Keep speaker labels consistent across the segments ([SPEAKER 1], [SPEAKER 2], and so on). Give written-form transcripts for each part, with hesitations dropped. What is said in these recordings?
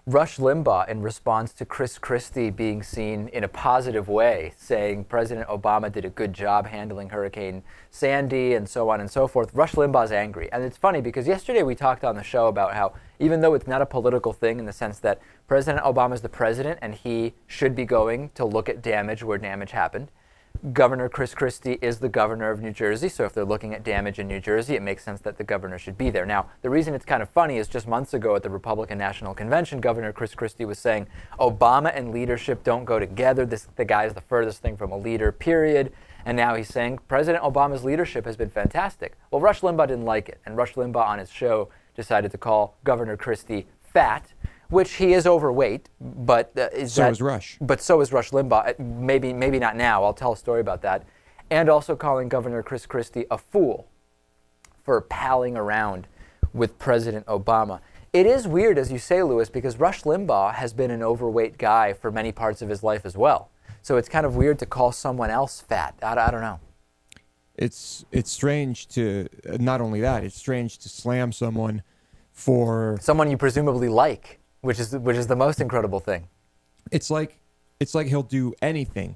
[SPEAKER 1] Rush Limbaugh, in response to Chris Christie being seen in a positive way, saying President Obama did a good job handling Hurricane Sandy and so on and so forth, Rush Limbaugh's angry. And it's funny because yesterday we talked on the show about how even though it's not a political thing in the sense that President Obama is the president and he should be going to look at damage where damage happened, Governor Chris Christie is the governor of New Jersey, so if they're looking at damage in New Jersey, it makes sense that the governor should be there. Now, the reason it's kind of funny is just months ago at the Republican National Convention, Governor Chris Christie was saying Obama and leadership don't go together. The guy is the furthest thing from a leader, period. And now he's saying President Obama's leadership has been fantastic. Well, Rush Limbaugh didn't like it, and Rush Limbaugh on his show decided to call Governor Christie fat, which he is overweight, but
[SPEAKER 2] so is Rush.
[SPEAKER 1] But so is Rush Limbaugh. Maybe not now. I'll tell a story about that. And also calling Governor Chris Christie a fool for palling around with President Obama. It is weird, as you say, Lewis, because Rush Limbaugh has been an overweight guy for many parts of his life as well. So it's kind of weird to call someone else fat. I don't know.
[SPEAKER 2] It's strange to, not only that, it's strange to slam someone for...
[SPEAKER 1] Someone you presumably like. Which is the most incredible thing.
[SPEAKER 2] It's like he'll do anything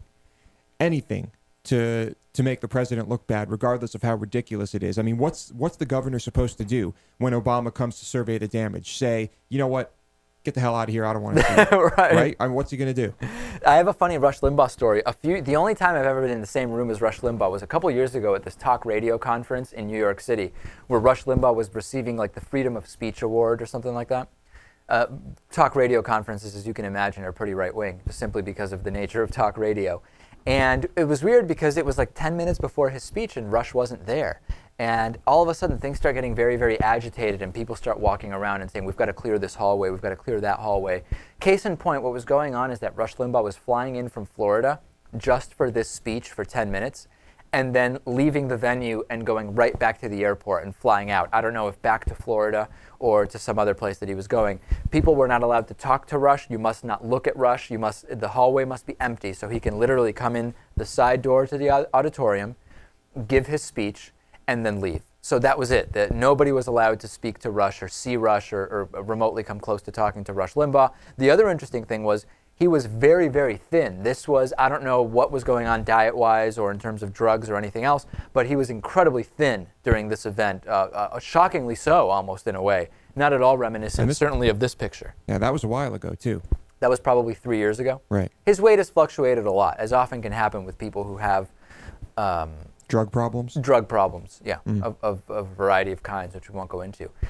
[SPEAKER 2] to make the president look bad, regardless of how ridiculous it is. I mean, what's the governor supposed to do when Obama comes to survey the damage? Say, you know what? Get the hell out of here. I don't want to see it. Right? I mean, what's he going to do?
[SPEAKER 1] I have a funny Rush Limbaugh story. The only time I've ever been in the same room as Rush Limbaugh was a couple years ago at this talk radio conference in New York City, where Rush Limbaugh was receiving like the Freedom of Speech Award or something like that. Talk radio conferences, as you can imagine, are pretty right-wing, just simply because of the nature of talk radio. And it was weird because it was like 10 minutes before his speech and Rush wasn't there. And all of a sudden things start getting very, very agitated and people start walking around and saying, we've got to clear this hallway, we've got to clear that hallway. Case in point, what was going on is that Rush Limbaugh was flying in from Florida just for this speech for 10 minutes. And then leaving the venue and going right back to the airport and flying out. I don't know if back to Florida or to some other place that he was going. People were not allowed to talk to Rush. You must not look at Rush. The hallway must be empty so he can literally come in the side door to the auditorium, give his speech, and then leave. So that was it. That nobody was allowed to speak to Rush or see Rush or remotely come close to talking to Rush Limbaugh. The other interesting thing was he was very, very thin. This was, I don't know what was going on diet-wise or in terms of drugs or anything else, but he was incredibly thin during this event, shockingly so, almost in a way. Not at all reminiscent, certainly of this picture.
[SPEAKER 2] Yeah, that was a while ago, too.
[SPEAKER 1] That was probably 3 years ago.
[SPEAKER 2] Right.
[SPEAKER 1] His weight has fluctuated a lot, as often can happen with people who have...
[SPEAKER 2] drug problems?
[SPEAKER 1] Drug problems, yeah, of a variety of kinds, which we won't go into.